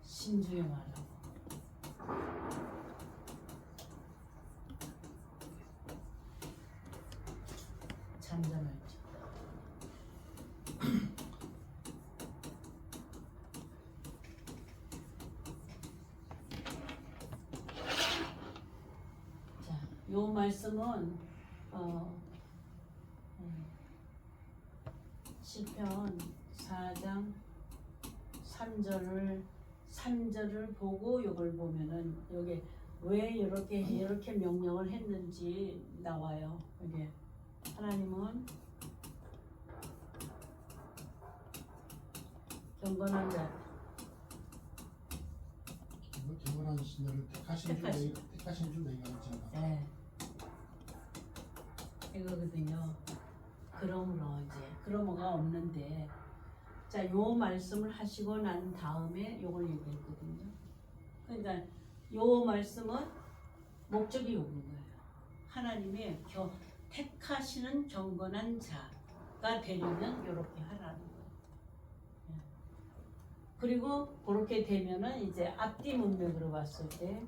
신중하라고. 잠잠할지. 자, 요 말씀은 시편 4장 3절을 보고 이걸 보면은 여기 왜 이렇게 명령을 했는지 나와요. 이게 하나님은 경건한 자, 경건한 신자를 택하신 줄 내가 알잖아. 네, 이거거든요. 그러므가 없는데, 자, 요 말씀을 하시고 난 다음에 요걸 얘기했거든요. 그러니까 요 말씀은 목적이 요건 거예요. 하나님의 택하시는 경건한 자가 되려면 요렇게 하라는 거예요. 그리고 그렇게 되면은 이제 앞뒤 문맥으로 봤을 때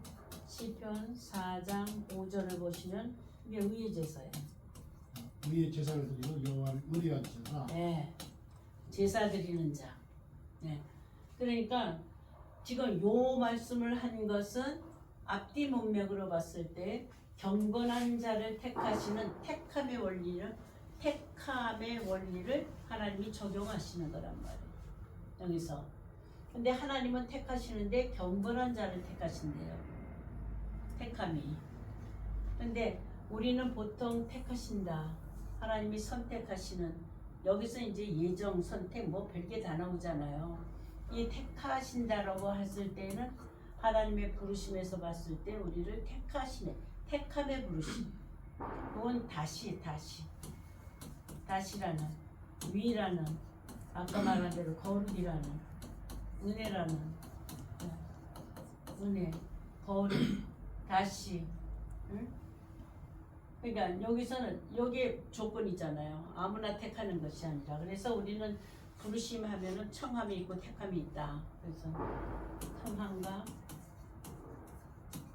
시편 4장 5절을 보시면 이게 의의 제사예요. 의의 제사를 드리고 여호와를 의뢰한 제사. 네, 제사 드리는 자. 네, 그러니까 지금 요 말씀을 한 것은 앞뒤 문맥으로 봤을 때 경건한 자를 택하시는 택함의 원리를 하나님이 적용하시는 거란 말이에요. 여기서. 근데 하나님은 택하시는데 경건한 자를 택하신대요. 택함이. 근데 우리는 보통 택하신다. 하나님이 선택하시는, 여기서 이제 예정, 선택 뭐 별게 다 나오잖아요. 이 택하신다라고 했을 때는 하나님의 부르심에서 봤을 때 우리를 택하시네. 택함의 부르심. 그건 다시라는, 위라는, 아까 말한 대로 거룩이라는, 은혜라는, 은혜, 거룩, 다시. 응? 그러니까 여기서는 여기에 조건이잖아요. 아무나 택하는 것이 아니라. 그래서 우리는 부르심 하면은 청함이 있고 택함이 있다. 그래서 청함과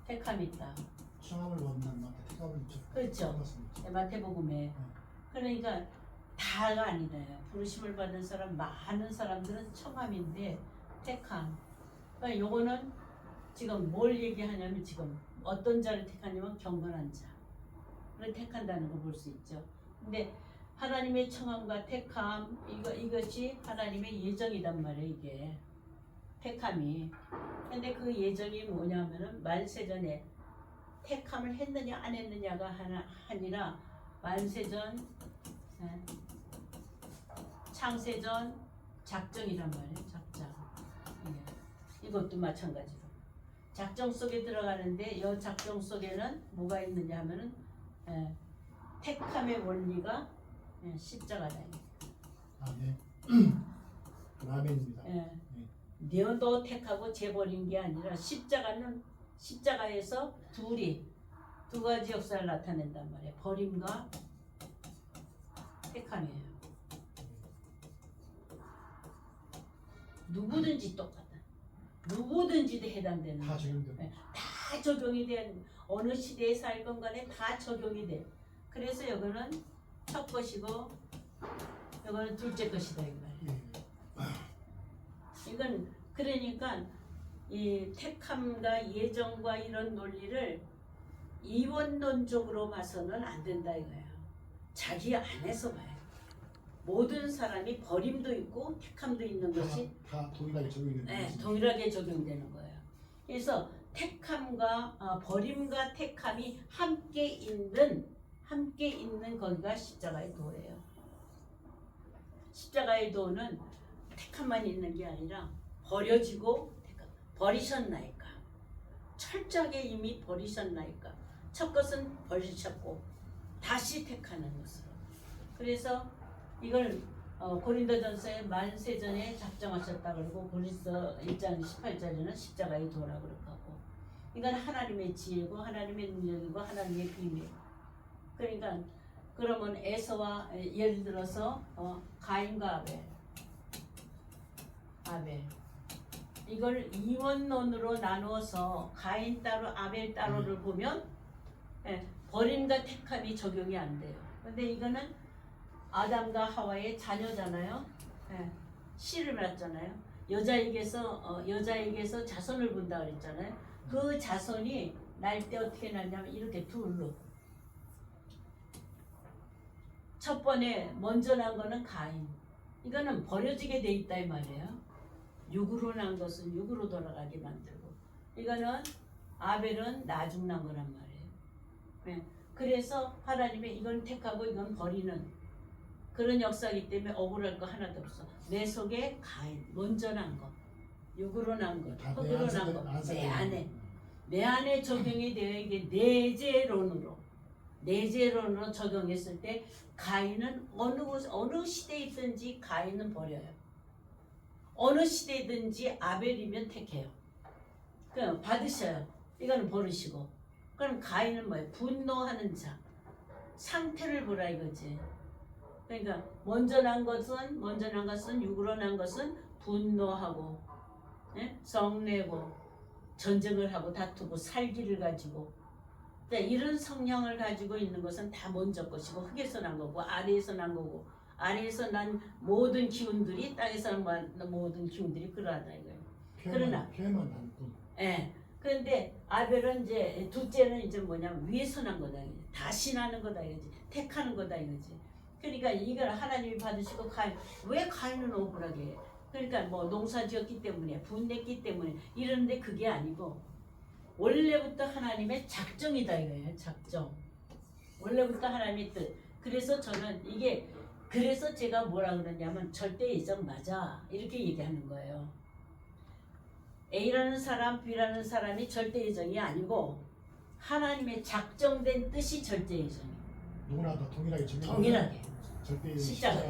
택함이 있다. 청함을 받는 마태 택함을 그렇죠. 마태복음에. 그러니까 다가 아니래요. 부르심을 받은 사람, 많은 사람들은 청함인데 택함. 그러니까 요거는 지금 뭘 얘기하냐면 지금 어떤 자를 택하냐면 경건한 자를 택한다는 걸 볼 수 있죠. 근데 하나님의 청함과 택함, 이것이 하나님의 예정이란 말이에요, 이게. 택함이. 근데 그 예정이 뭐냐면은 만세전에 택함을 했느냐 안 했느냐가 아니라 만세전, 창세전 작정이란 말이에요, 작정. 이것도 마찬가지로. 작정 속에 들어가는데 이 작정 속에는 뭐가 있느냐 하면은 택함의 원리가 십자가다. 네. 라멘입니다. 너도 택하고 재버린 게 아니라 십자가에서 두 가지 역사를 나타낸단 말이에요. 버림과 택함이에요. 누구든지 똑같다. 누구든지 해당되는. 다 적용돼요. 다 적용이 된, 어느 시대에 살건 간에 다 적용이 돼. 그래서 이거는 첫 것이고 이거는 둘째 것이다 이 말이에요. 이건 그러니까 이 택함과 예정과 이런 논리를 이원론적으로 봐서는 안 된다 이거예요. 자기 안에서 봐요. 모든 사람이 버림도 있고 택함도 있는 것이 다 동일하게 적용되는 거죠. 동일하게 적용되는 거예요. 그래서 택함과 버림과 택함이 함께 있는 거기가 십자가의 도예요. 십자가의 도는 택함만 있는 게 아니라 버려지고 버리셨나이까. 철저하게 이미 버리셨나이까. 첫 것은 버리셨고 다시 택하는 것으로. 그래서 이걸 고린도전서에 만세전에 작정하셨다 그러고 고린도 1장 18절에는 십자가의 도라고 그러고, 이건 하나님의 지혜고 하나님의 능력이고 하나님의 비밀. 그러니까 그러면 에서와 예를 들어서 가인과 아벨, 아벨. 이걸 이원론으로 나누어서 가인 따로 아벨 따로를 보면 버림과 택함이 적용이 안 돼요. 근데 이거는 아담과 하와의 자녀잖아요. 씨를 낳았잖아요. 여자에게서 자손을 본다 그랬잖아요. 그 자손이 날 때 어떻게 낳냐면 이렇게 둘로. 첫 번에 먼저 난 거는 가인. 이거는 버려지게 돼 있다 이 말이에요. 육으로 난 것은 육으로 돌아가게 만들고, 이거는 아벨은 나중 난 거란 말이에요. 그래서 하나님이 이건 택하고 이건 버리는 그런 역사이기 때문에 억울할 거 하나도 없어. 내 속에 가인, 먼저 난 거, 육으로 난 거, 흙으로 난 거, 내 안에 적용이 되어 이게 내재론으로 적용했을 때 가인은 어느 시대에 있든지 가인은 버려요. 어느 시대든지 아벨이면 택해요. 그럼 받으셔요. 이거는 버리시고. 그럼 가인은 뭐예요? 분노하는 자. 상태를 보라 이거지. 그러니까 먼저 난 것은 육으로 난 것은 분노하고, 성내고, 전쟁을 하고 다투고 살기를 가지고. 이런 성향을 가지고 있는 것은 다 먼저 것이고, 흙에서 난 거고 아래에서 난 거고, 아래에서 난 모든 기운들이 땅에서 난 모든 기운들이 그러하다 이거예요. 그러나 표현만 다르고. 그런데 아벨은 이제 둘째는 이제 뭐냐면 위에서 난 거다 이거지. 다시 나는 거다 이거지. 택하는 거다 이거지. 그러니까 이걸 하나님이 받으시고 왜 가인은 억울하게 해? 그러니까 뭐 농사 지었기 때문에 분냈기 때문에 이러는데 그게 아니고 원래부터 하나님의 작정이다 이거예요. 작정. 원래부터 하나님의 뜻. 그래서 저는 그래서 제가 뭐라 그러냐면 절대 예정 맞아 이렇게 얘기하는 거예요. A라는 사람, B라는 사람이 절대 예정이 아니고 하나님의 작정된 뜻이 절대 예정이에요. 누구나 다 동일하게 동일하게. 절대 십자가.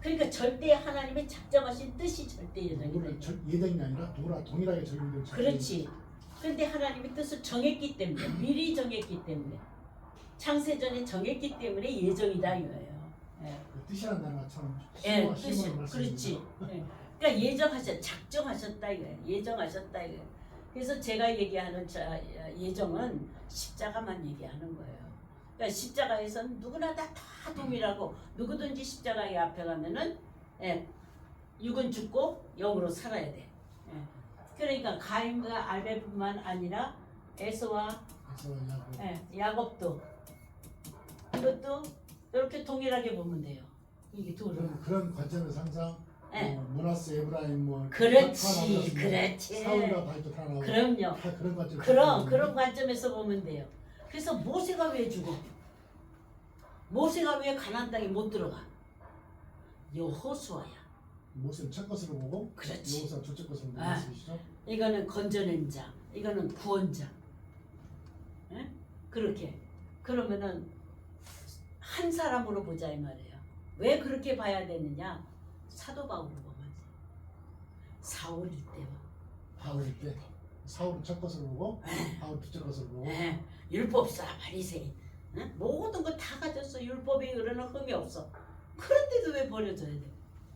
그러니까 절대 하나님의 작정하신 뜻이 절대 예정이다. 예정이 아니라 누구나 동일하게 적용된. 그렇지. 그런데 하나님의 뜻을 정했기 때문에, 미리 정했기 때문에, 창세전에 정했기 때문에 예정이다 이거예요. 그 뜻이라는 단어가 참 뜻이 그렇지. 그러니까 작정하셨다 이거예요. 예정하셨다 이거예요. 그래서 제가 얘기하는 예정은 십자가만 얘기하는 거예요. 그러니까 십자가에서는 누구나 다 동일하고 누구든지 십자가에 앞에 가면은 육은 죽고 영으로 살아야 돼. 그러니까 가인과 아벨뿐만 아니라 에서와 야곱도 이것도 이렇게 동일하게 보면 돼요. 이게 둘은 그런 관점에서 항상 문하세 에브라임 그렇지. 사울과 다윗도 다 나오고. 그럼요. 그런 관점. 그런 관점에서 보면 돼요. 그래서 모세가 왜 죽어? 모세가 왜 가나안 땅에 못 들어가? 여호수아야. 모세는 첫 것으로 보고, 그렇지. 여호수아 둘째 것으로 보고 있으시죠? 이거는 건져낸 자, 이거는 구원자. 그렇게. 그러면은 한 사람으로 보자 이 말이에요. 왜 그렇게 봐야 되느냐? 사도 바울을 보면 사울일 때와 바울일 때 사울은 첫 것으로 보고, 바울 둘째 것으로 보고. 율법사 바리새인 모든 거 다 가졌어. 율법에 그러는 흠이 없어. 그런데도 왜 버려져야 돼?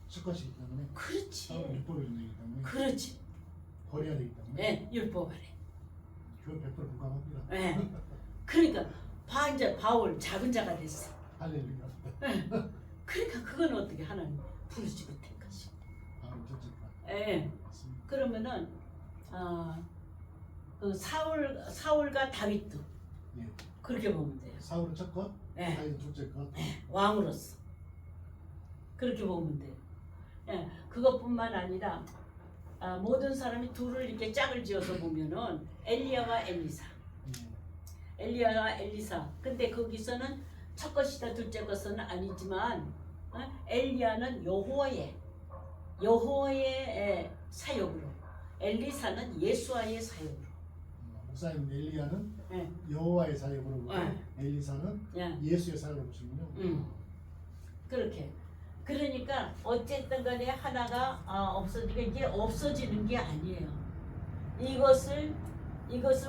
첫 것이기 때문에. 그렇지. 사울은 율법을 인하기 때문에. 그렇지. 버려야 되기 때문에. 율법 아래. 그건 100% 공감합니다. 그러니까 이제 바울 작은 자가 됐어. 할렐루야. 그러니까 그건 어떻게 하나님 부르시고 택하시고. 바울 둘째 것. 그러면은 그 사울과 다윗도 그렇게 보면 돼요. 사울은 첫 것, 다윗은 둘째 것. 왕으로서 그렇게 보면 돼요. 그것뿐만 아니라 모든 사람이 둘을 이렇게 짝을 지어서 보면은 엘리야와 엘리사. 엘리야와 엘리사. 근데 거기서는 첫 것이다 둘째 것은 아니지만 엘리야는 여호와의 사역으로, 엘리사는 예수와의 사역으로. 목사님 엘리야는 여호와의 사역으로 보고 엘리사는 예수의 사역으로 보시군요. 그렇게. 그러니까 어쨌든 간에 하나가 없어지니까 이게 없어지는 게 아니에요. 이것을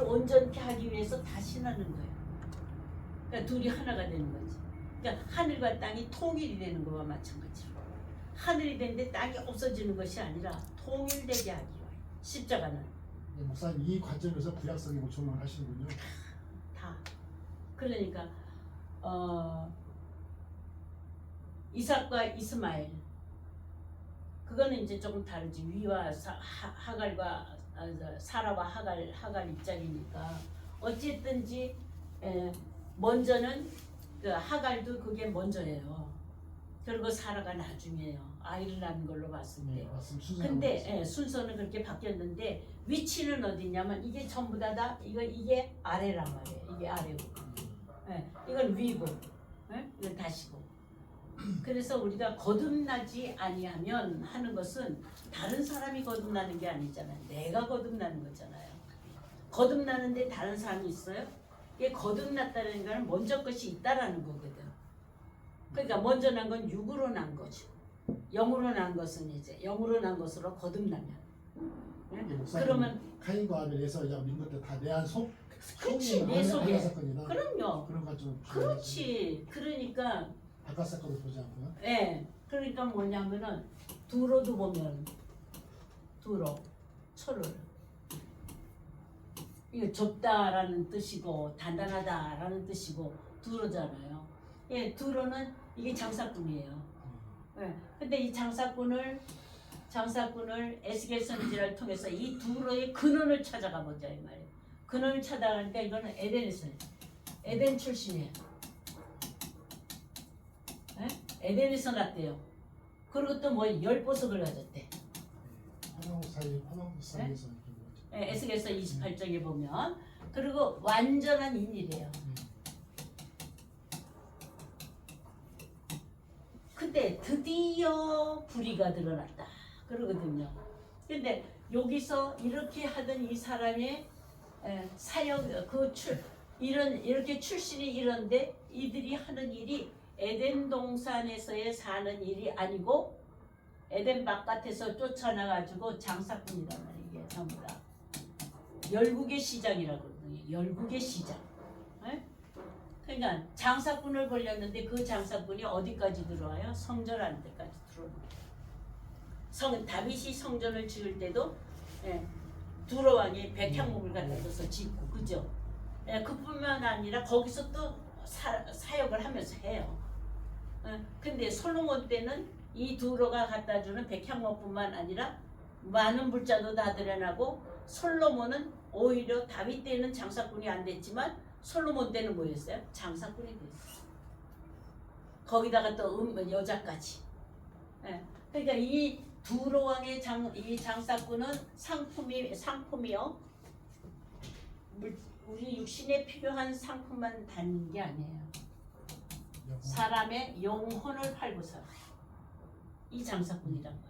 온전케 하기 위해서 다시 나는 거예요. 그러니까 둘이 하나가 되는 거지. 그러니까 하늘과 땅이 통일이 되는 거와 마찬가지로 하늘이 되는데 땅이 없어지는 것이 아니라 통일되게 하기 위하여 십자가는 네, 목사님 이 관점에서 구약성에 조명을 하시는군요. 다 그러니까 이삭과 이스마엘 그거는 이제 조금 다르지. 위와 하갈과 사라와 하갈 입장이니까 어쨌든지 먼저는 그 하갈도 그게 먼저예요. 그리고 사라가 나중이에요. 아이를 낳는 걸로 봤을 때. 네, 맞습니다. 순서는 근데 순서는 그렇게 바뀌었는데 위치는 어디냐면 이게 전부 다 이게 아래란 말이에요. 이게 아래고, 이건 위고, 이건 다시고. 그래서 우리가 거듭나지 아니하면 하는 것은 다른 사람이 거듭나는 게 아니잖아요. 내가 거듭나는 거잖아요. 거듭나는데 다른 사람이 있어요? 이게 거듭났다는 거는 먼저 것이 있다라는 거거든. 그러니까 먼저 난 건 육으로 난 거죠. 영으로 난 것은 이제 영으로 난 것으로 거듭나면. 네, 목사님, 그러면 카인과 아벨 에서야 민 것들 다 내 안 속. 그렇지, 내 속에. 사건이다. 그럼요. 그런 것좀 그렇지. 그러니까 바깥 사건을 보지 않고요. 그러니까 뭐냐면은 두로도 보면 두로 철을 이거 좁다라는 뜻이고 단단하다라는 뜻이고 두로잖아요. 두로는 이게 장사꾼이에요. 근데 이 장사꾼을 에스겔 선지자를 통해서 이 두로의 근원을 찾아가 보자 이 말이에요. 근원을 찾아가니까 이거는 에덴에서요. 에덴 출신이에요. 에덴에서 났대요. 그리고 또 뭐 10보석을 가졌대. 화목 사이에서 이렇게 보죠. 에스겔서 28장에 보면 그리고 완전한 인이래요. 근데 드디어 불의가 드러났다 그러거든요. 근데 여기서 이렇게 하던 이 사람의 사역 이렇게 출신이 이런데 이들이 하는 일이 에덴 동산에서의 사는 일이 아니고 에덴 바깥에서 쫓아나가지고 장사꾼이란 말이에요. 이게 전부 다 열국의 시장이라고 그러거든요. 열국의 시장. 그러니까 장사꾼을 벌렸는데 그 장사꾼이 어디까지 들어와요? 성전 안에 데까지 들어오는. 다윗이 성전을 지을 때도 두로 왕이 백향목을 갖다 줘서 짓고 그죠? 그뿐만 아니라 거기서 또 사역을 하면서 해요. 근데 솔로몬 때는 이 두로가 갖다 주는 백향목뿐만 아니라 많은 불자도 다 들여나고 솔로몬은 오히려 다윗 때는 장사꾼이 안 됐지만 솔로몬 때는 뭐였어요? 장사꾼이 됐어요. 거기다가 또 여자까지. 그러니까 이 두로 왕의 이 장사꾼은 상품이요. 우리 육신에 필요한 상품만 다니는 게 아니에요. 사람의 영혼을 팔고 살아요. 이 장사꾼이란 말이에요.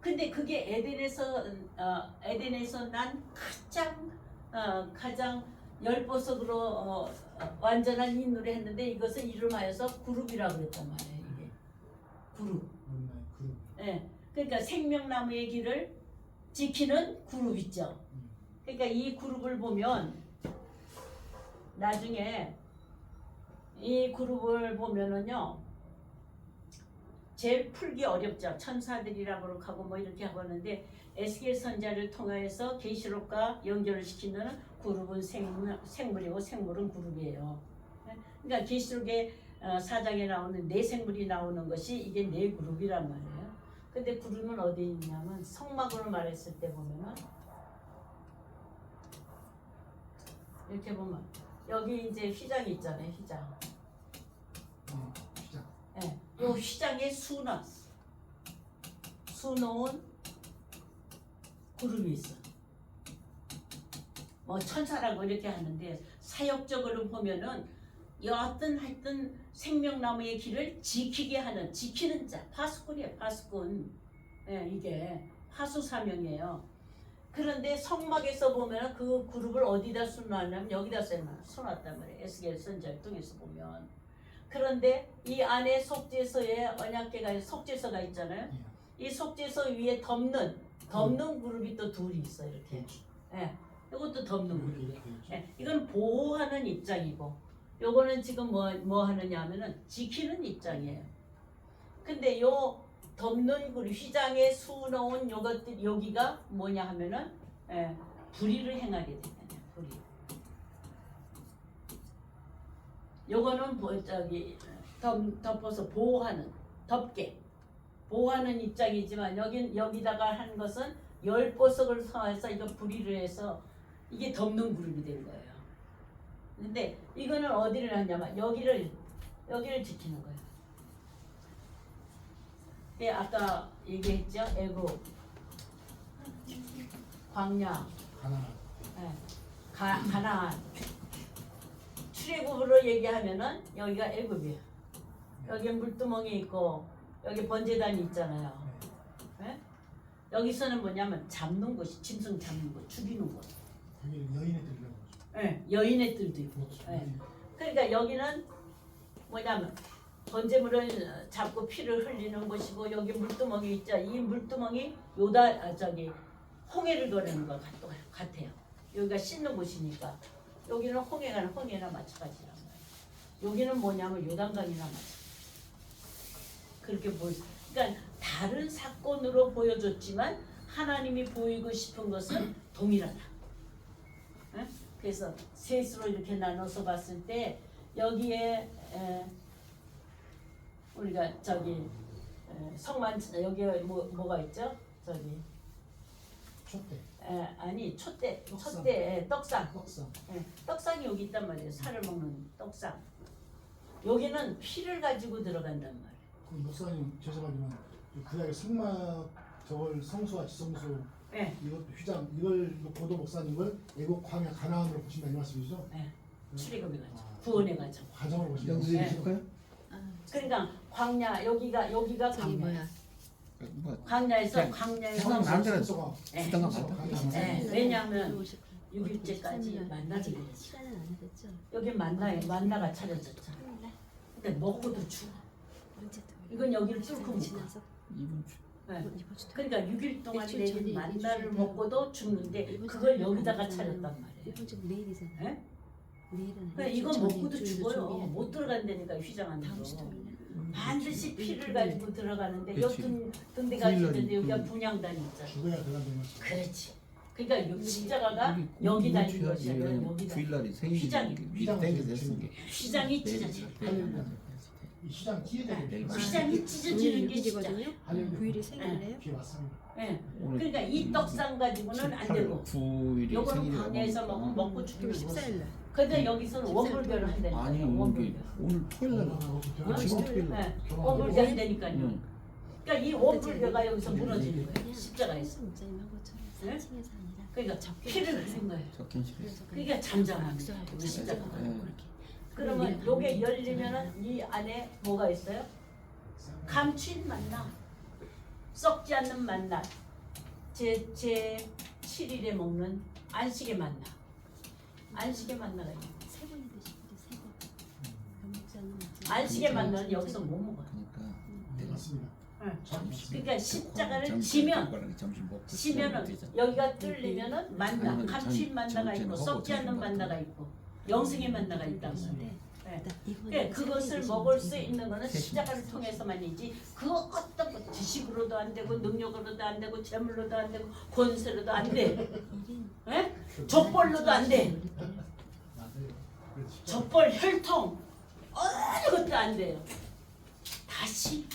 근데 그게 에덴에서 난 가장 10보석으로 완전한 인으로 했는데 이것을 이름하여서 그룹이라고 그랬단 말이에요. 이게 그룹. 그러니까 생명나무의 길을 지키는 그룹 있죠. 그러니까 이 그룹을 보면 나중에 이 그룹을 보면은요 제일 풀기 어렵죠. 천사들이라고 하고 뭐 이렇게 하고 하는데 에스겔 선지자를 통해서 계시록과 연결을 시키는 그룹은 생물이고 생물은 그룹이에요. 그러니까 계시록의 4장에 나오는 네 생물이 나오는 것이 이게 네 그룹이란 말이에요. 근데 그룹은 어디 있냐면 성막으로 말했을 때 보면은 이렇게 보면 여기 이제 휘장이 있잖아요. 휘장. 이 휘장에 수놓은 그룹이 있어. 뭐 천사라고 이렇게 하는데 사역적으로 보면은 하여튼 생명나무의 길을 지키는 자, 파수꾼이에요. 파수꾼. 이게 파수 사명이에요. 그런데 성막에서 보면 그 그룹을 어디다 수놓았냐면 여기다 수놨단 말이에요. 에스겔 선지자를 통해서 보면. 그런데 이 안에 속죄소에 언약궤가 속죄소가 있잖아요. 이 속죄소 위에 덮는 그룹이 또 둘이 있어 이렇게. 이것도 덮는 그룹이에요. 이건 보호하는 입장이고, 요거는 지금 뭐 하느냐 하면은 지키는 입장이에요. 근데 요 덮는 그 휘장에 수놓은 요것들 여기가 뭐냐 하면은 불의를 행하게 되잖아요. 불의. 요거는 덮어서 보호하는 덮개 보호하는 입장이지만 여기다가 한 것은 열 보석을 성해서 이거 불의를 해서 이게 덮는 그룹이 된 거예요. 근데 이거는 어디를 하냐면 여기를 지키는 거예요. 예, 아까 얘기했죠. 애국, 광야, 가나안. 출애굽으로 얘기하면은 여기가 애굽이에요. 여기 물두멍이 있고 여기 번제단이 있잖아요. 예? 여기서는 뭐냐면 잡는 곳이 짐승 잡는 곳, 죽이는 곳. 여기 여인애들이라고 하죠. 예, 여인의 뜰도 있고. 그렇죠. 예. 그러니까 여기는 뭐냐면 번제물을 잡고 피를 흘리는 곳이고 여기 물두멍이 있죠. 이 물두멍이 홍해를 거리는 것 같아요. 여기가 씻는 곳이니까 여기는 홍해나 마찬가지란 말이에요. 여기는 뭐냐면 요단강이나 마찬가지. 그렇게 그러니까 다른 사건으로 보여줬지만 하나님이 보이고 싶은 것은 동일하다. 예? 그래서 셋으로 이렇게 나눠서 봤을 때 여기에 우리가 성만 여기에 뭐가 있죠? 촛대. 아니 촛대 떡상. 떡상. 떡상이 여기 있단 말이에요. 살을 먹는 떡상. 여기는 피를 가지고 들어간단 말이에요. 그 목사님 죄송하지만 구약의 저걸 성수와 지성수 이것도 휘장 이걸 보도 목사님을 애국 광야 가나안으로 보신다 이 말씀이죠? 출애굽의 과정, 구원의 과정. 과정을 보신다. 영수증 있을까요? 그러니까 광야 여기가 광야. 광야에서 세상 남자는 성소가 수당가 받다. 왜냐하면 6일째까지 만나지 그랬어. 시간은 안 됐죠. 여기 만나가 차려졌잖아. 근데 먹고도 죽어. 언제 또 이건 여기를 뚫고 못 가. 지나서 이분 이번 주도 그러니까 6일 동안 일주일 내린 전에 만나를 일주일 먹고도 죽는데 이번 그걸 주에 여기다가 안 차렸단 되잖아요. 말이에요. 이번 주 내일이잖아요. 예? 내일은 그러니까 일주일 이건 전에 먹고도 일주일을 죽어요. 준비해야 못 돼요. 들어간다니까 휘장 안으로. 다음 주 토요일에 반드시 피를 가지고 들어가는데 그렇지. 등대가 있는데 구일날이 여기가 분향단이 있잖아. 죽어야 들어간다는 말씀. 그렇지. 그러니까 십자가가 여기 달린 것이 아니라 여기 달린. 주일날이 생일이 휘장이. 미리 땡겨서 했은 게 휘장이 찢어져. 이 시장 찢어져야 돼요. 휘장이 찢어지는 게 진짜. 일이거든요. 할렐루야. 9일이 생일이에요. 그게 맞습니다. 예. 그러니까 이 떡상 가지고는 안 되고 9일이 요거는 생일이라고 광야에서 하니까. 먹으면 먹고 그리고 죽이는 거. 14일 날. 근데 여기서는 원불교를 아니 한다니까요. 오늘 원불교. 오늘 토요일 날 지금 토요일 날 네. 원불교 한다니까요. 응. 그러니까 이 원불교가 여기서 무너지는 거예요. 그냥 십자가에서. 목사님 한 것처럼 네? 4층에서 아니라 그러니까 피를 흘린 거예요. 적힌 그래서 그러니까 잠잠합니다. 악수하고 우리 십자가. 잠자고 네. 그렇게. 그러면 요게 열리면은 이 안에 뭐가 있어요? 감추인 만나, 썩지 않는 만나, 제 7일에 먹는 안식의 만나, 안식의 만나가 있는. 세 번이 드시는데 세 번. 목사님 안식의 만나는 여기서 못 먹어요. 그러니까 네, 맞습니다. 그러니까 십자가를 지면 시면은 여기가 뚫리면은 만나, 아니면 감추인 만나가 있고 점심은 썩지 않는 하고 만나가 있고 영생의 만나가 있다고. 있는데 그러니까 그것을 먹을 수 있는 거는 십자가를 통해서만이지 그 어떤 것 지식으로도 안 되고 능력으로도 안 되고 재물로도 안 되고 권세로도 안 돼. 예? 족벌로도 안 돼. 맞아요. 그렇지. 족벌 혈통 어느 것도 안 돼요. 다시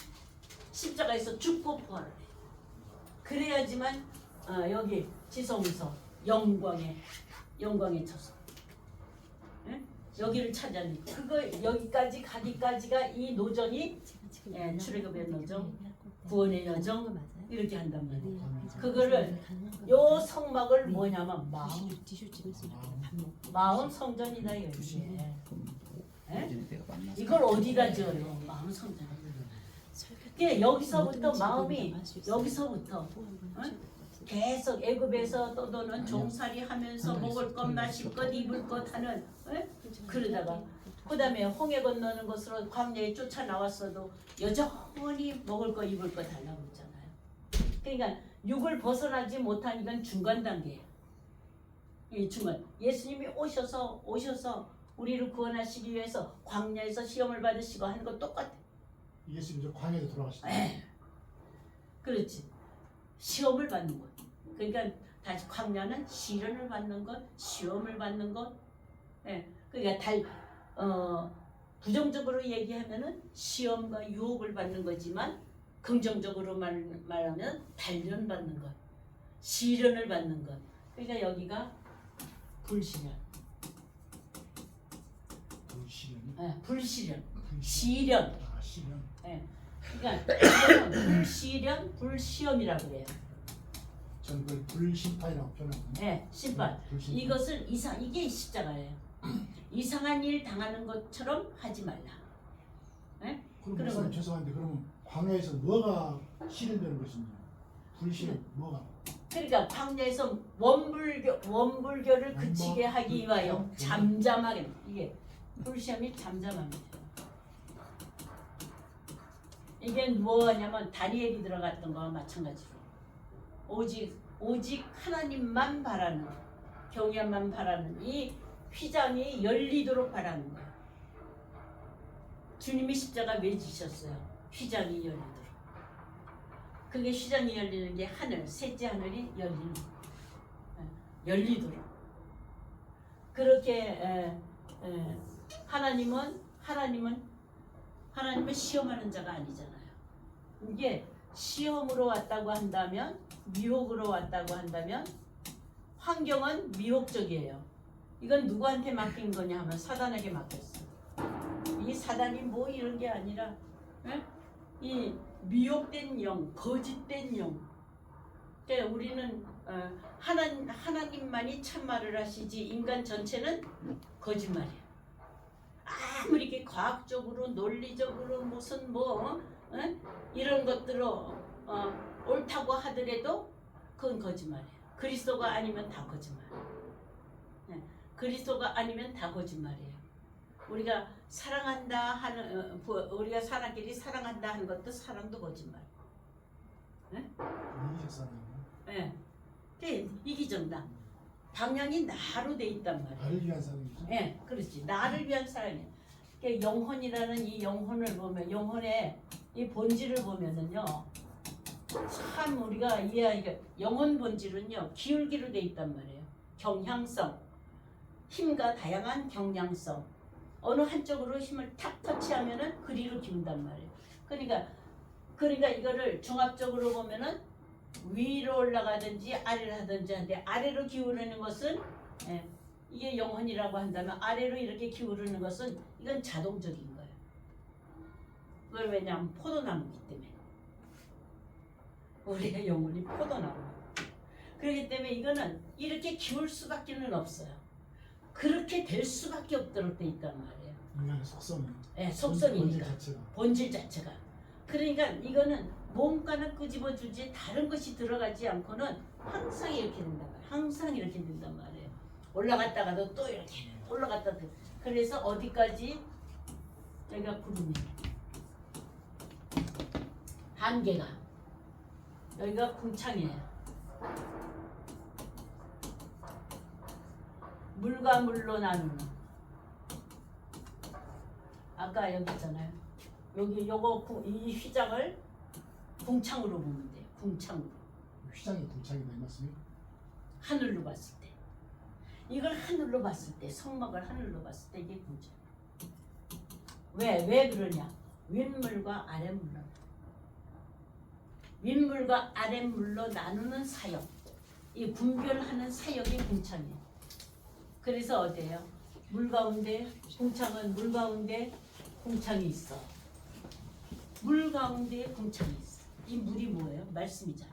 십자가에서 죽고 부활을 해. 그래야지만 여기 지성서 영광에 처서 여기를 찾아내. 그거 여기까지 가기까지가 이 노정이 출애굽의 노정, 구원의 여정 이렇게 한단 말이에요. 그거를 요 성막을 뭐냐면 마음 성전이다 이거지. 이걸 어디다 지어요? 마음 성전. 그러니까 여기서부터 마음이 여기서부터 계속 애굽에서 떠도는 종살이 하면서 먹을 것 마실 것 입을 것 하는 그러다가 그 다음에 홍해 건너는 것으로 광야에 쫓아 나왔어도 여전히 먹을 거 입을 것 하려고 했잖아요. 그러니까 육을 벗어나지 못한 이건 중간 단계예요. 이 중간. 예수님이 오셔서 우리를 구원하시기 위해서 광야에서 시험을 받으시고 하는 거 똑같아. 예수님 저 광야에 돌아가시다. 그렇지. 시험을 받는 것. 그러니까 다시 광야는 시련을 받는 것, 시험을 받는 것. 예. 그러니까 부정적으로 얘기하면은 시험과 유혹을 받는 거지만 긍정적으로 말하면 단련받는 것, 시련을 받는 것. 그러니까 여기가 불시련. 불시련이. 예, 불시련. 불시련. 시련. 아 시련. 예. 그러니까 이거는 불시련, 불시험이라고 그래요. 저는 그걸 불심판이라고 표현하거든요. 예, 심판. 불심판. 이것을 이게 십자가예요. 이상한 일 당하는 것처럼 하지 말라. 예? 그럼 그러면- 목사님 죄송한데 그러면 광야에서 뭐가 실현되는 것인지 불시련 뭐가? 그러니까 광야에서 원불교를 그치게 하기 위하여 잠잠하게 이게 불시험이 잠잠합니다. 이게 뭐냐면 다니엘이 들어갔던 거와 마찬가지로 오직 하나님만 바라는 경외만 바라는 이 휘장이 열리도록 바라는 거예요. 주님이 십자가 왜 지셨어요? 휘장이 열리도록. 그게 휘장이 열리는 게 하늘, 셋째 하늘이 열리도록. 그렇게 하나님은 시험하는 자가 아니잖아요. 이게 시험으로 왔다고 한다면, 미혹으로 왔다고 한다면, 환경은 미혹적이에요. 이건 누구한테 맡긴 거냐 하면 사단에게 맡겼어. 이 사단이 뭐 이런 게 아니라 이 미혹된 영, 거짓된 영. 그러니까 우리는 하나님만이 참말을 하시지 인간 전체는 거짓말이야. 아무리 이렇게 과학적으로 논리적으로 무슨 이런 것들로 옳다고 하더라도 그건 거짓말이에요. 그리스도가 아니면 다 거짓말. 그리스도가 아니면 다 거짓말이에요. 우리가 사랑한다 하는 우리가 사람끼리 사랑한다 하는 것도 사랑도 거짓말. 이기적 사랑이요. 예. 네. 이기적나. 방향이 나로 돼 있단 말이에요. 나를 위한 사랑이죠. 예, 그렇지. 나를 위한 사랑이에요. 그러니까 영혼이라는 이 영혼을 보면 영혼의 이 본질을 보면은요. 참 우리가 이해하기가 영혼 본질은요 기울기로 돼 있단 말이에요. 경향성, 힘과 다양한 경향성. 어느 한쪽으로 힘을 탁 터치하면은 그리로 기운단 말이에요. 그러니까 이거를 종합적으로 보면은 위로 올라가든지 아래로 하든지 하는데 아래로 기울이는 것은 이게 영혼이라고 한다면 아래로 이렇게 기울이는 것은 이건 자동적인 거예요. 그걸 왜냐하면 포도나무이기 때문에. 우리의 영혼이 포도나무. 그렇기 때문에 이거는 이렇게 기울 수밖에는 없어요. 그렇게 될 수밖에 없도록 돼 있단 말이에요. 인간의 속성이. 네, 속성이니까. 본질 자체가. 그러니까 이거는 몸가는 끄집어 주지 다른 것이 들어가지 않고는 항상 이렇게 된단 말이에요. 항상 이렇게 된단 말이에요. 올라갔다가도 또 이렇게 올라갔다도. 그래서 어디까지? 여기가 구름이에요. 한계가. 여기가 궁창이에요. 물과 물로 나누는. 아까 여기 있잖아요. 이 휘장을 궁창으로 보면 돼요. 궁창으로. 휘장이 궁창이다 이 말씀이? 하늘로 봤을 때. 이걸 하늘로 봤을 때, 성막을 하늘로 봤을 때 이게 궁창. 왜 그러냐? 윗물과 아랫물로. 윗물과 아랫물로 나누는 사역. 이 분별하는 사역이 궁창이에요. 그래서 어디예요? 물 가운데, 궁창은 물 가운데 궁창이 있어. 물 가운데 궁창이 있어. 이 물이 뭐예요? 말씀이잖아.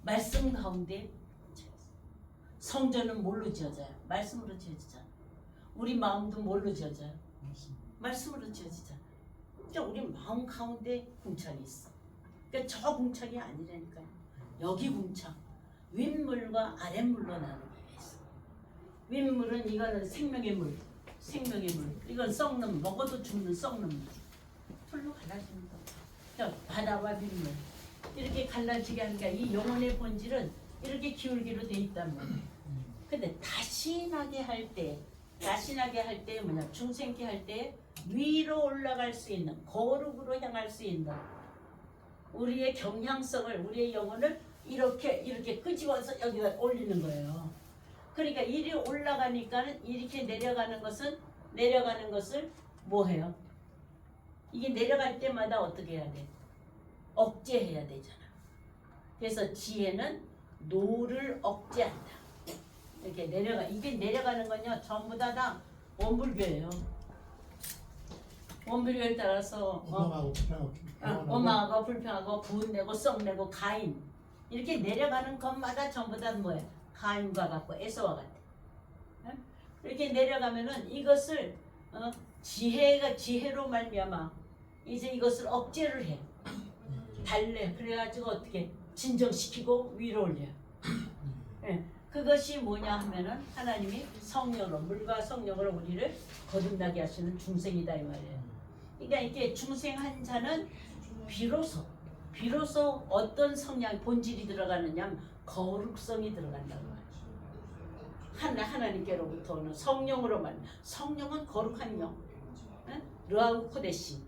말씀 가운데 궁창이 있어. 성전은 뭘로 지어져요? 말씀으로 지어지잖아. 우리 마음도 뭘로 지어져요? 말씀으로 지어지잖아. 그러니까 우리 마음 가운데 궁창이 있어. 그러니까 저 궁창이 아니라니까요. 여기 궁창. 윗물과 아랫물로 나누기 위해서. 윗물은 이거는 생명의 물. 생명의 물. 이건 썩는 먹어도 죽는 썩는 물. 풀로 갈라지는 거. 그러니까 바다와 윗물. 이렇게 갈라지게 하니까 이 영혼의 본질은 이렇게 기울기로 돼 있단 말이에요. 근데 다신하게 할 때 뭐냐? 중생케 할 때 위로 올라갈 수 있는 거룩으로 향할 수 있는 우리의 경향성을, 우리의 영혼을 이렇게 끄집어서 여기다 올리는 거예요. 그러니까 이리 올라가니까는 이렇게 내려가는 것을 뭐 해요? 이게 내려갈 때마다 어떻게 해야 돼? 억제해야 되잖아. 그래서 지혜는 노를 억제한다. 이렇게 이게 내려가는 건요 전부 다 원불교예요. 원불교에 따라서 원망하고 불평하고 분내고 썩내고 가인 이렇게 내려가는 것마다 전부 다 뭐예요? 가인과 같고 에서와 같아. 이렇게 내려가면은 이것을 지혜로 말미암아 이제 이것을 억제를 해. 달래. 그래가지고 어떻게 진정시키고 위로 올려. 예. 그것이 뭐냐 하면은 하나님이 성령으로 물과 성령으로 우리를 거듭나게 하시는 중생이다 이 말이에요. 그러니까 이게 중생한 자는 비로소 어떤 성향 본질이 들어가느냐 거룩성이 들어간다고 말이에요. 하나님께로부터는 성령으로만. 성령은 거룩한 영. 르아우 코데시.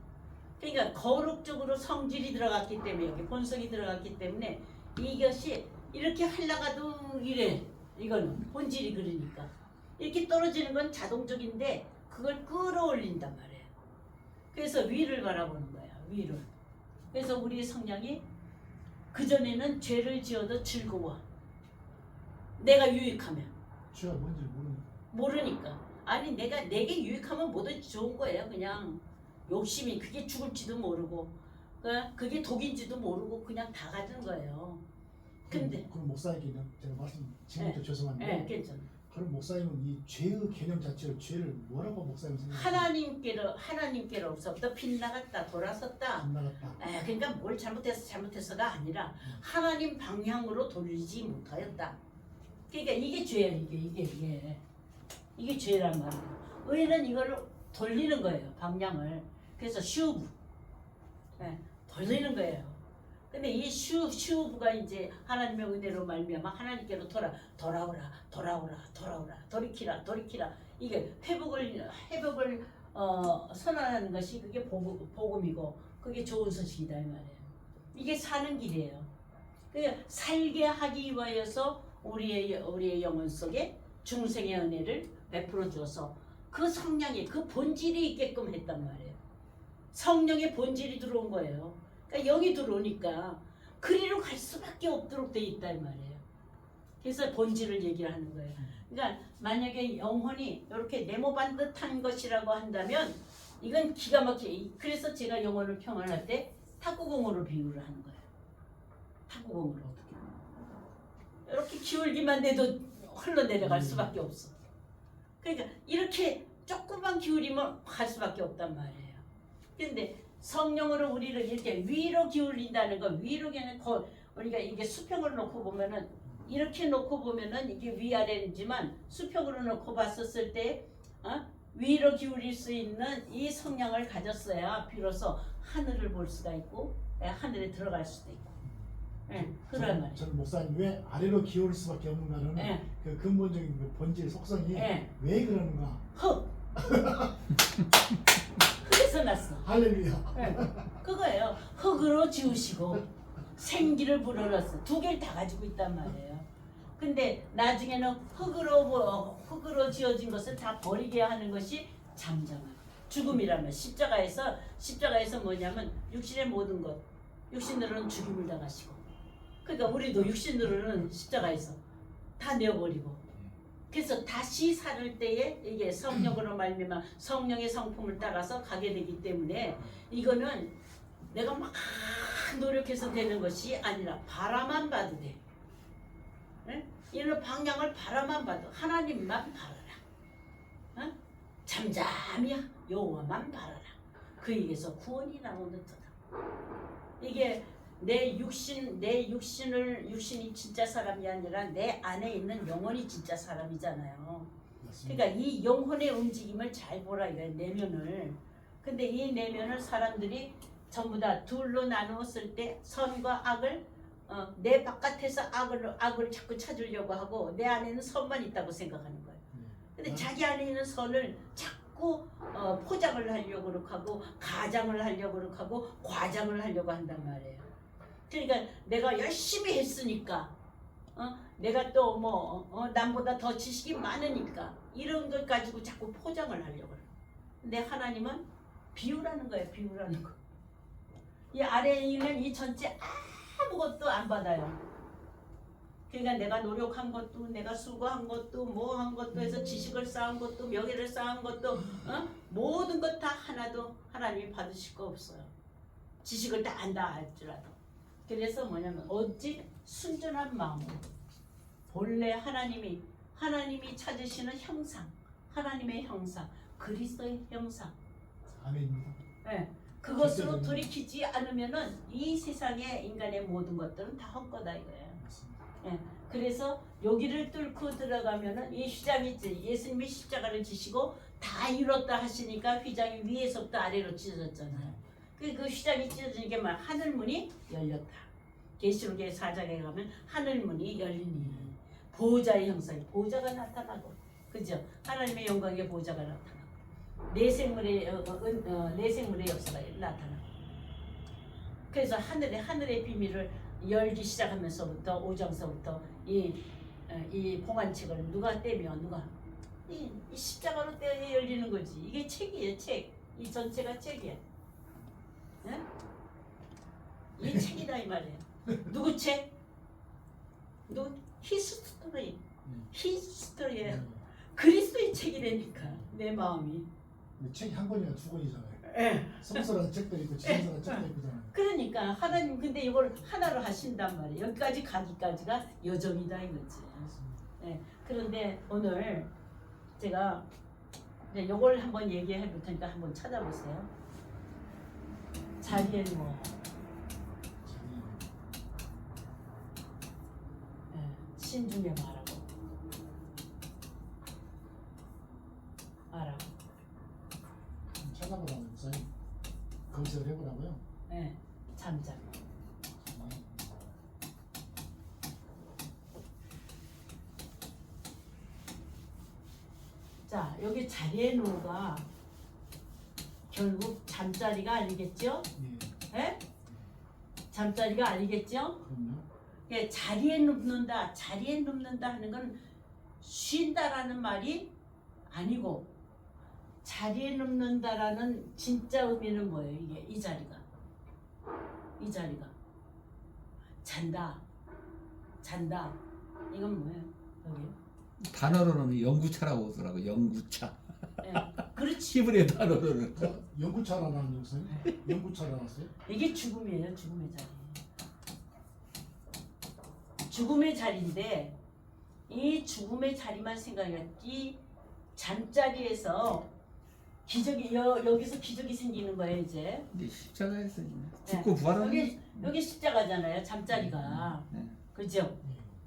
그러니까 거룩적으로 성질이 들어갔기 때문에 여기 본성이 들어갔기 때문에 이것이 이렇게 하려가도 이래. 이거는 본질이 그러니까 이렇게 떨어지는 건 자동적인데 그걸 끌어올린단 말이에요. 그래서 위를 바라보는 거야. 위를. 그래서 우리 성향이 그전에는 죄를 지어도 즐거워. 내가 유익하면. 죄가 뭔지 모르니까. 아니 내게 유익하면 뭐든지 좋은 거예요. 그냥 욕심이 그게 죽을지도 모르고 그게 독인지도 모르고 그냥 다 가진 거예요. 근데 그럼 목사님께 제가 말씀 지금부터 죄송한데 네, 괜찮아. 그럼 목사님은 이 죄의 개념 자체를 죄를 뭐라고 목사님 생각하세요? 하나님께로부터 빗나갔다 돌아섰다. 빗나갔다. 그러니까 뭘 잘못해서가 아니라 하나님 방향으로 돌리지 못하였다. 그러니까 이게 죄야. 이게 죄란 말이에요. 의는 이거를 돌리는 거예요. 방향을. 그래서 슈브 돌리는 거예요. 근데 이 슈브가 이제 하나님의 은혜로 말미암아 하나님께로 돌아오라 돌이키라 이게 회복을 선언하는 것이 그게 복음이고 그게 좋은 소식이다 이 말이에요. 이게 사는 길이에요. 그러니까 살게 하기 위하여서 우리의 영혼 속에 중생의 은혜를 베풀어 주어서 그 성량이 그 본질이 있게끔 했단 말이에요. 성령의 본질이 들어온 거예요. 그러니까 영이 들어오니까 그리로 갈 수밖에 없도록 돼 있다 이 말이에요. 그래서 본질을 얘기를 하는 거예요. 그러니까 만약에 영혼이 이렇게 네모반듯한 것이라고 한다면 이건 기가 막히게. 그래서 제가 영혼을 평안할 때 탁구공으로 비유를 하는 거예요. 탁구공으로 이렇게 기울기만 돼도 흘러내려갈 수밖에 없어. 그러니까 이렇게 조금만 기울이면 갈 수밖에 없단 말이에요. 그런데 성령으로 우리를 이렇게 위로 기울인다는 건 위로는 우리가 이게 수평을 놓고 보면은 이렇게 놓고 보면은 이게 위아래지만 수평으로 놓고 봤었을 때 위로 기울일 수 있는 이 성향을 가졌어야 비로소 하늘을 볼 수가 있고 하늘에 들어갈 수도 있고. 그런 말이에요. 저는 목사님 왜 아래로 기울일 수밖에 없는가는 그 근본적인 그 본질 속성이 왜 그러는가? 흙에서 났어. 할렐루야. 그거예요. 흙으로 지으시고 생기를 불어넣었어. 두 개를 다 가지고 있단 말이에요. 근데 나중에는 흙으로 지어진 것을 다 버리게 하는 것이 잠잠한 죽음이라면 십자가에서 뭐냐면 육신의 모든 것 육신으로는 죽임을 당하시고 그러니까 우리도 육신으로는 십자가에서 다 내어버리고 그래서 다시 살을 때에 이게 성령으로 말미암아 성령의 성품을 따라서 가게 되기 때문에 이거는 내가 막 노력해서 되는 것이 아니라 바라만 봐도 돼. 이런 방향을 바라만 봐도 하나님만 바라라. 잠잠히 여호와만 바라라. 그에게서 구원이 나오는 터다. 이게 내 육신이 진짜 사람이 아니라 내 안에 있는 영혼이 진짜 사람이잖아요. 그러니까 이 영혼의 움직임을 잘 보라 이거예요. 내면을. 근데 이 내면을 사람들이 전부 다 둘로 나누었을 때 선과 악을 내 바깥에서 악을 자꾸 찾으려고 하고 내 안에는 선만 있다고 생각하는 거예요. 근데 자기 안에 있는 선을 자꾸 포장을 하려고 하고 가장을 하려고 하고 과장을 하려고 한단 말이에요. 그러니까 내가 열심히 했으니까 내가 또 남보다 더 지식이 많으니까 이런 것 가지고 자꾸 포장을 하려고 그래. 근데 하나님은 비우라는 거예요. 비우라는 거. 이 아래에 있는 이 전체 아무것도 안 받아요. 그러니까 내가 노력한 것도 내가 수고한 것도 뭐 한 것도 해서 지식을 쌓은 것도 명예를 쌓은 것도 모든 것 다 하나도 하나님이 받으실 거 없어요. 지식을 다 안다 할지라도. 그래서 뭐냐면 오직 순전한 마음으로 본래 하나님이 찾으시는 형상, 하나님의 형상, 그리스도의 형상. 아멘입니다. 네, 그것으로 돌이키지 않으면은 이 세상의 인간의 모든 것들은 다 헛거다 이거예요. 맞습니다. 예, 그래서 여기를 뚫고 들어가면은 이 휘장이 예수님이 십자가를 지시고 다 이뤘다 하시니까 휘장이 위에서부터 아래로 찢어졌잖아요. 그 휘장이 찢어지니까 막 하늘문이 열렸다. 계시록의 4장에 가면 하늘문이 열리니 보호자의 형상이 보호자가 나타나고 그죠? 하나님의 영광의 보호자가 나타나고 내 생물의 역사가 나타나고 그래서 하늘의 비밀을 열기 시작하면서부터 5장서부터 이 봉안책을 누가 떼며 누가 이 십자가로 떼어 열리는 거지. 이게 책이에요. 책. 이 전체가 책이야. 네? 이 책이다 이 말이에요. 누구 책? 누구? 히스토리. 히스토리예요. 그리스도의 책이라니까 내 마음이. 책이 한 권이나 두 권이잖아요. 예. 성서라는 책도 있고 지성서라는 책도 있잖아요. 그러니까 하나님 근데 이걸 하나로 하신단 말이에요. 여기까지 가기까지가 여정이다 이거지. 예. 그런데 오늘 제가 이제 이걸 한번 얘기해 볼 테니까 한번 찾아보세요. 자리에 누워. 예. 신중에 말하고. 찾아보라고 목사님 검색을 해보라고요. 예. 잠잠. 자, 여기 자리에 누우가 결국 잠자리가 아니겠죠? 예. 예? 잠자리가 아니겠죠? 그럼요. 예, 자리에 눕는다 하는 건 쉰다라는 말이 아니고 자리에 눕는다라는 진짜 의미는 뭐예요? 이게 이 자리가 잔다 이건 뭐예요? 여기 단어로는 영구차라고 하더라고. 영구차. 예, 그렇지. 히브리어 단어로는. 연구차라는 목사님? 연구차라놨어요? 이게 죽음이에요. 죽음의 자리. 죽음의 자리인데 이 죽음의 자리만 생각해. 이 잠자리에서 기적이 여기서 기적이 생기는 거예요 이제. 이제 십자가에서 죽고 부활하는. 여기 십자가잖아요. 잠자리가. 네. 그죠?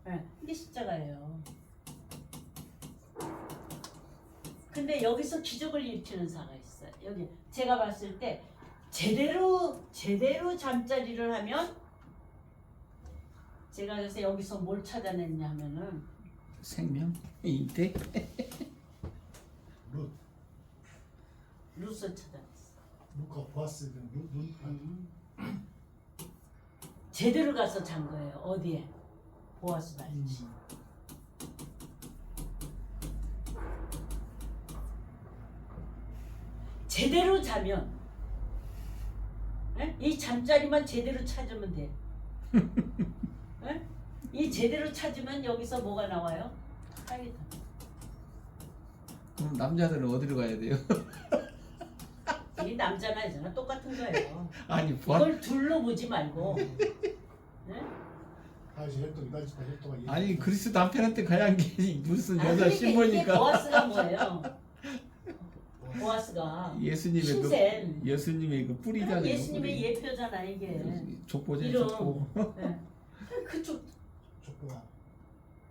예. 네, 이게 십자가예요. 근데 여기서 기적을 일으키는 사가 있어요. 여기 제가 봤을 때 제대로 잠자리를 하면 제가 그래서 여기서 뭘 찾아냈냐면은 생명, 인태. 룻을 찾아냈어. 루카 보아스 눈 제대로 가서 잔 거예요. 어디에? 보아스 발치. 제대로 자면 에? 이 잠자리만 제대로 찾으면 돼. 에? 이 제대로 찾으면 여기서 뭐가 나와요? 하이다. 그럼 남자들은 어디로 가야 돼요? 이 남자나 여자나 똑같은 거예요. 아니 부활. 이걸 둘로 보지 말고. 네? 다시 혈통 이달치다 혈통가 아니 그리스도 남편한테 가야 한 게 무슨 여자 그러니까 이게 신보니까. 보아스가 뭐예요? 보아스가 예수님의 신생. 예수님의 그 뿌리잖아요. 예수님의 뿌리. 예표잖아 이게. 족보잖아요. 이름. 족보. 네. 그쪽 족보가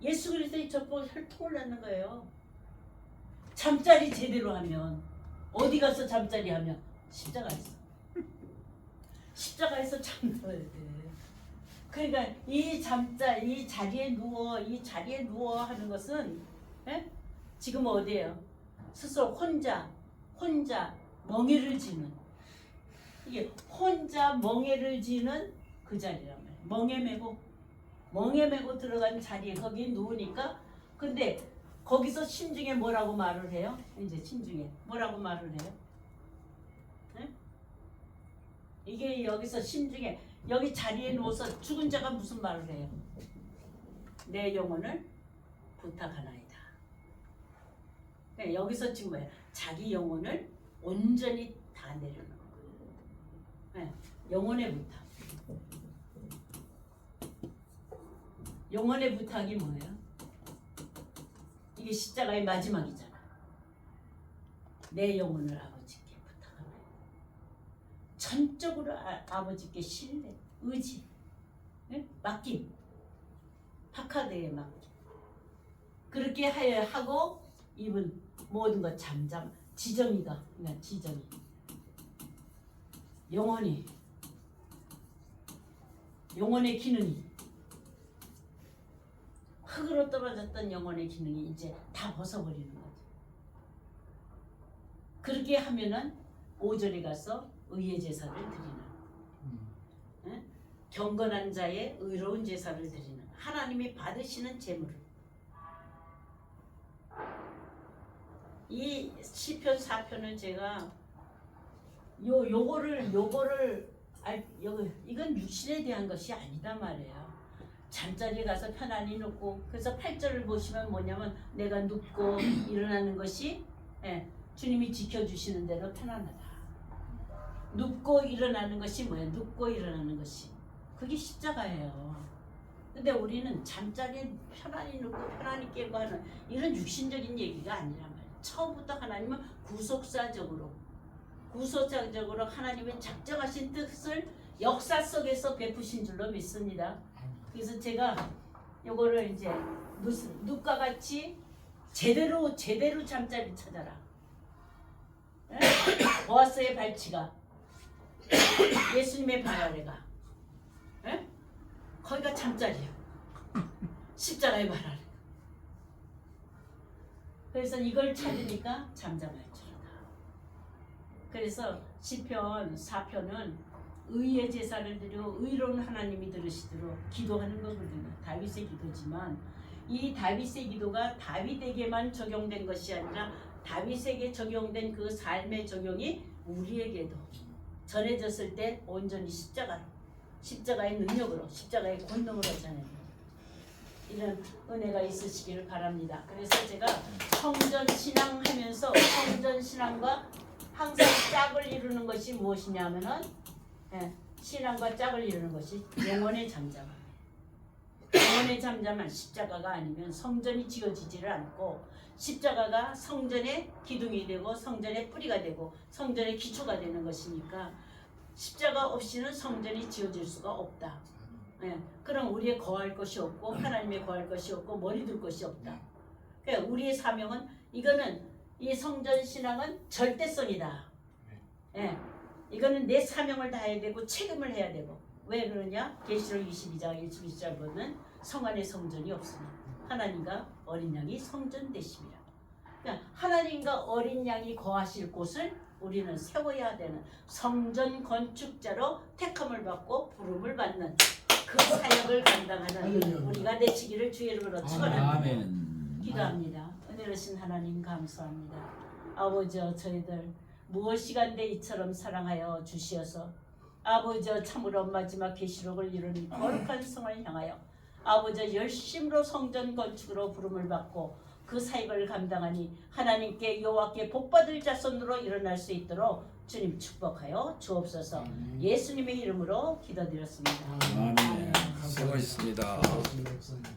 예수 그리스도의 족보 혈통을 낳는 거예요. 잠자리 제대로 하면 어디 가서 잠자리 하면 십자가에서. 십자가에서 잠들어야 돼. 그러니까 이 자리에 누워 하는 것은 지금 어디예요? 스스로 혼자 멍에를 지는 이게 혼자 멍에를 지는 그 자리란 말이에요. 멍에 메고 들어간 자리에 거기에 누우니까 근데 거기서 심중에 뭐라고 말을 해요? 이제 심중에 뭐라고 말을 해요? 네? 이게 여기서 심중에 여기 자리에 누워서 죽은 자가 무슨 말을 해요? 내 영혼을 부탁하나이다. 그러니까 여기서 지금 뭐예요? 자기 영혼을 온전히 다 내려놓는 거예요. 네, 영혼의 부탁. 영혼의 부탁이 뭐예요? 이게 십자가의 마지막이잖아. 내 영혼을 아버지께 부탁하나요. 전적으로 아버지께 신뢰, 의지, 네? 맡김, 파카드에 맡김. 그렇게 하고 입은 모든 것 잠잠, 지정이가, 그냥 지정이. 영혼의 기능이 흙으로 떨어졌던 영혼의 기능이 이제 다 벗어버리는 거죠. 그렇게 하면은 5절에 가서 의의 제사를 드리는 예? 경건한 자의 의로운 제사를 드리는 하나님이 받으시는 제물. 이 시편 4편은 제가 요거를 이건 육신에 대한 것이 아니다 말이에요. 잠자리에 가서 편안히 눕고 그래서 8절을 보시면 뭐냐면 내가 눕고 일어나는 것이 주님이 지켜주시는 대로 편안하다. 눕고 일어나는 것이 뭐예요? 눕고 일어나는 것이 그게 십자가예요. 근데 우리는 잠자리에 편안히 눕고 편안히 깨고 하는 이런 육신적인 얘기가 아니란 말이에요. 처음부터 하나님은 구속사적으로 하나님의 작정하신 뜻을 역사 속에서 베푸신 줄로 믿습니다. 그래서 제가 요거를 이제 눕과 같이 제대로 잠자리 찾아라. 보아스의 발치가 예수님의 발 아래가 거기가 잠자리야. 십자가의 발 아래. 그래서 이걸 찾으니까 잠잠할지로다. 그래서 시편 4편은 의의 제사를 드려 의로운 하나님이 들으시도록 기도하는 거거든요. 다윗의 기도지만 이 다윗의 기도가 다윗에게만 적용된 것이 아니라 다윗에게 적용된 그 삶의 적용이 우리에게도 전해졌을 때 온전히 십자가의 능력으로 십자가의 권능으로 전해요. 이런 은혜가 있으시기를 바랍니다. 그래서 제가 성전신앙 하면서 성전신앙과 항상 짝을 이루는 것이 무엇이냐 하면은 신앙과 짝을 이루는 것이 영혼의 잠잠함. 영혼의 잠잠한 십자가가 아니면 성전이 지어지지를 않고 십자가가 성전의 기둥이 되고 성전의 뿌리가 되고 성전의 기초가 되는 것이니까 십자가 없이는 성전이 지어질 수가 없다. 그럼 우리의 거할 것이 없고 하나님의 거할 것이 없고 머리 둘 것이 없다. 그러니까 우리의 사명은 이거는 이 성전 신앙은 절대성이다. 이거는 내 사명을 다해야 되고 책임을 해야 되고 왜 그러냐? 계시록 22장 1-2절 보면 성 안에 성전이 없으니 하나님과 어린 양이 성전 되심이라. 그러니까 하나님과 어린 양이 거하실 곳을 우리는 세워야 되는 성전 건축자로 택함을 받고 부름을 받는 그 사역을 감당하는 우리가 되시기를 주의 이름으로 축원합니다. 아멘. 기도합니다. 은혜로신 하나님 감사합니다. 아버지여 저희들 무엇이간데 이처럼 사랑하여 주시어서 아버지여 참으로 마지막 계시록을 이룬 거룩한 성을 향하여 아버지여 열심으로 성전 건축으로 부름을 받고 그 사역을 감당하니 하나님께 여호와께 복받을 자손으로 일어날 수 있도록 주님 축복하여 주옵소서. 예수님의 이름으로 기도드렸습니다. 아멘. 수고하셨습니다. 수고하셨습니다.